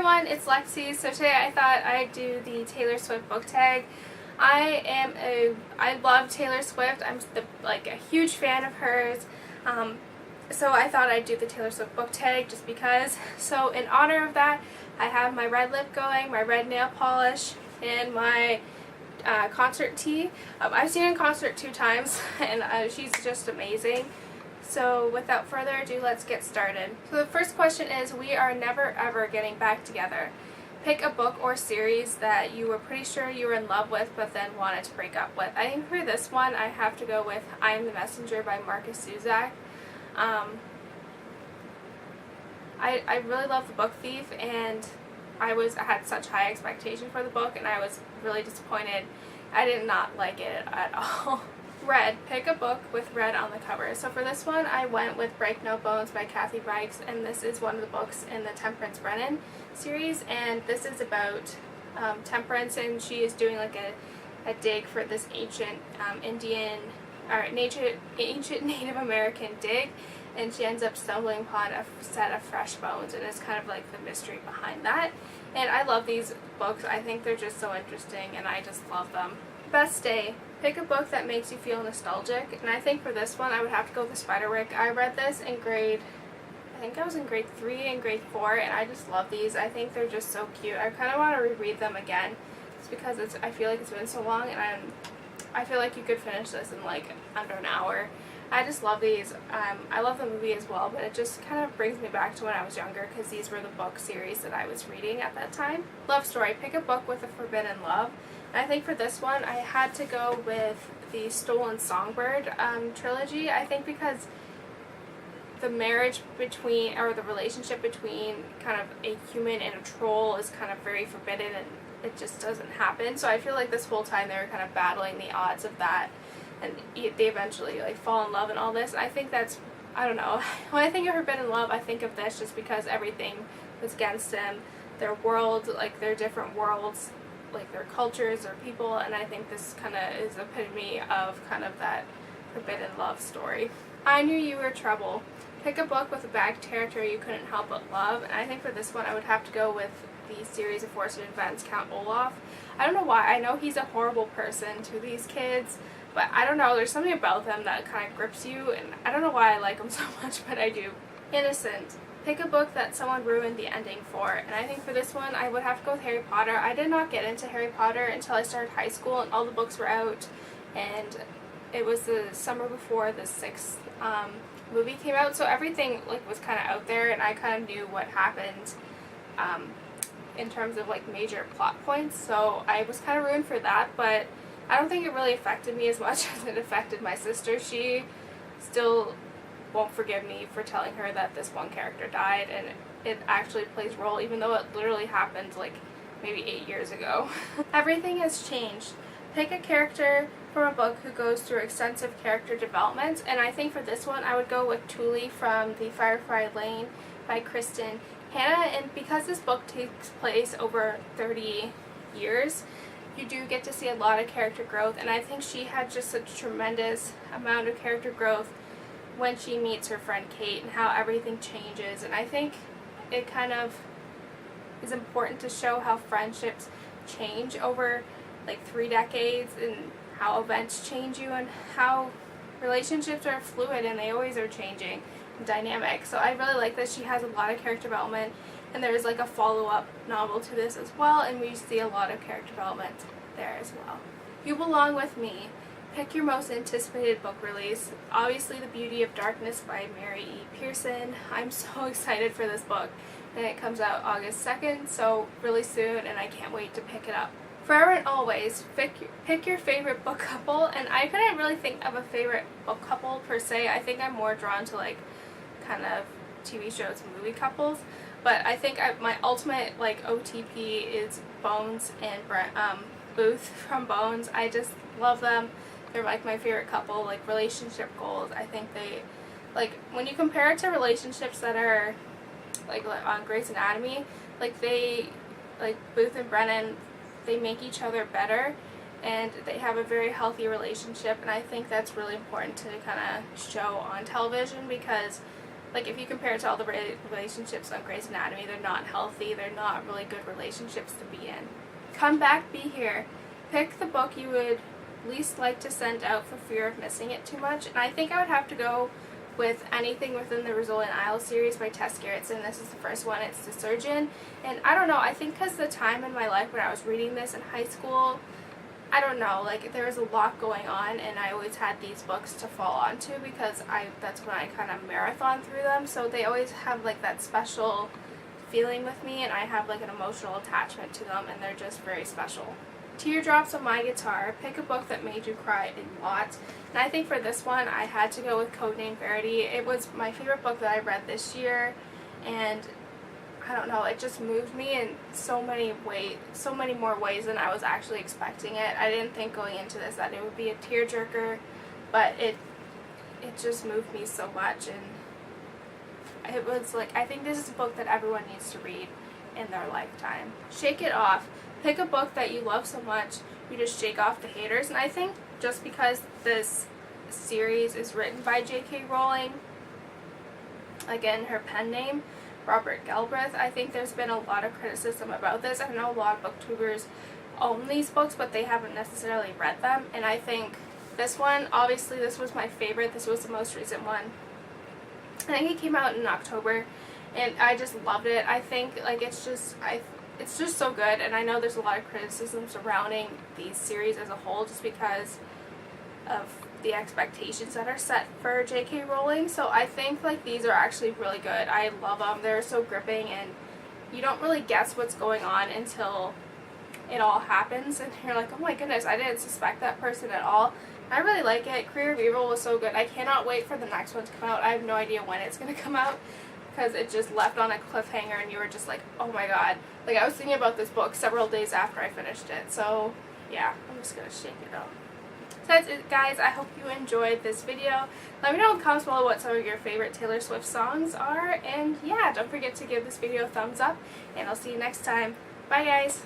everyone, it's Lexi. So today I thought I'd do the Taylor Swift book tag. I love Taylor Swift. I'm a huge fan of hers. So I thought I'd do the Taylor Swift book tag just because. So in honor of that, I have my red lip going, my red nail polish, and my concert tee. I've seen her in concert 2 times, and she's just amazing. So without further ado, let's get started. So the first question is, we are never ever getting back together. Pick a book or series that you were pretty sure you were in love with but then wanted to break up with. I think for this one I have to go with I Am the Messenger by Marcus Zusak. I really love The Book Thief, and I had such high expectation for the book, and I was really disappointed. I did not like it at all. Red. Pick a book with red on the cover. So for this one, I went with Break No Bones by Kathy Reichs, and this is one of the books in the Temperance Brennan series, and this is about temperance, and she is doing like a dig for this ancient ancient Native American dig, and she ends up stumbling upon a set of fresh bones, and it's kind of like the mystery behind that. And I love these books. I think they're just so interesting, and I just love them. Best day. Pick a book that makes you feel nostalgic, and I think for this one I would have to go with Spiderwick. I read this in I think I was in grade 3 and grade 4, and I just love these. I think they're just so cute. I kind of want to reread them again just because I feel like it's been so long, and I feel like you could finish this in like under an hour. I just love these. I love the movie as well, but it just kind of brings me back to when I was younger because these were the book series that I was reading at that time. Love story. Pick a book with a forbidden love. I think for this one I had to go with the Stolen Songbird trilogy. I think because the marriage between, or the relationship between kind of a human and a troll is kind of very forbidden, and it just doesn't happen. So I feel like this whole time they were kind of battling the odds of that, and they eventually like fall in love and all this. I think that's, I don't know, when I think of forbidden love I think of this just because everything was against them, their world, like their different worlds, like their cultures or people, and I think this kind of is the epitome of kind of that forbidden love story. I Knew You Were Trouble. Pick a book with a bad character you couldn't help but love, and I think for this one I would have to go with the series of Forced Events, Count Olaf. I don't know why. I know he's a horrible person to these kids, but I don't know, there's something about them that kind of grips you, and I don't know why I like them so much, but I do. Innocent. Pick a book that someone ruined the ending for, and I think for this one I would have to go with Harry Potter. I did not get into Harry Potter until I started high school and all the books were out, and it was the summer before the 6th movie came out, so everything like was kind of out there, and I kind of knew what happened in terms of like major plot points, so I was kind of ruined for that, but I don't think it really affected me as much as it affected my sister. She still won't forgive me for telling her that this one character died, and it actually plays a role even though it literally happened like maybe 8 years ago. Everything Has Changed. Pick a character from a book who goes through extensive character development, and I think for this one I would go with Thule from the Firefly Lane by Kristen Hanna, and because this book takes place over 30 years, you do get to see a lot of character growth, and I think she had just a tremendous amount of character growth when she meets her friend Kate and how everything changes, and I think it kind of is important to show how friendships change over like 3 decades, and how events change you, and how relationships are fluid and they always are changing and dynamic. So I really like that she has a lot of character development, and there's like a follow-up novel to this as well, and we see a lot of character development there as well. You Belong With Me. Pick your most anticipated book release. Obviously The Beauty of Darkness by Mary E. Pearson. I'm so excited for this book, and it comes out August 2nd, so really soon, and I can't wait to pick it up. Forever and Always. Pick your favorite book couple, and I couldn't really think of a favorite book couple per se. I think I'm more drawn to like kind of TV shows and movie couples, but I think my ultimate like OTP is Bones and Booth from Bones. I just love them. They're like my favorite couple, like relationship goals. I think they, like when you compare it to relationships that are like on Grey's Anatomy, like Booth and Brennan, they make each other better, and they have a very healthy relationship, and I think that's really important to kind of show on television, because like if you compare it to all the relationships on Grey's Anatomy, they're not healthy, they're not really good relationships to be in. Come Back, Be Here. Pick the book you would least like to send out for fear of missing it too much, and I think I would have to go with anything within the Rizzoli and Isle series by Tess Gerritsen. This is the first one, it's The Surgeon, and I don't know, I think because the time in my life when I was reading this in high school, I don't know, like there was a lot going on, and I always had these books to fall onto because that's when I kind of marathon through them, so they always have like that special feeling with me, and I have like an emotional attachment to them, and they're just very special. Teardrops on My Guitar. Pick a book that made you cry a lot. And I think for this one, I had to go with Codename Verity. It was my favorite book that I read this year, and I don't know, it just moved me in so many more ways than I was actually expecting it. I didn't think going into this that it would be a tearjerker, but it just moved me so much, and it was like, I think this is a book that everyone needs to read in their lifetime. Shake It Off. Pick a book that you love so much you just shake off the haters, and I think just because this series is written by J.K. Rowling, again her pen name, Robert Galbraith, I think there's been a lot of criticism about this. I know a lot of booktubers own these books, but they haven't necessarily read them, and I think this one, obviously this was my favorite, this was the most recent one. I think it came out in October, and I just loved it. I think like it's just so good, and I know there's a lot of criticism surrounding these series as a whole just because of the expectations that are set for J.K. Rowling, so I think like these are actually really good. I love them. They're so gripping, and you don't really guess what's going on until it all happens, and you're like, oh my goodness, I didn't suspect that person at all. I really like it. Career of Evil was so good. I cannot wait for the next one to come out. I have no idea when it's going to come out because it just left on a cliffhanger, and you were just like, oh my god. Like, I was thinking about this book several days after I finished it, so yeah, I'm just going to shake it up. So that's it, guys. I hope you enjoyed this video. Let me know in the comments below what some of your favorite Taylor Swift songs are, and yeah, don't forget to give this video a thumbs up, and I'll see you next time. Bye, guys!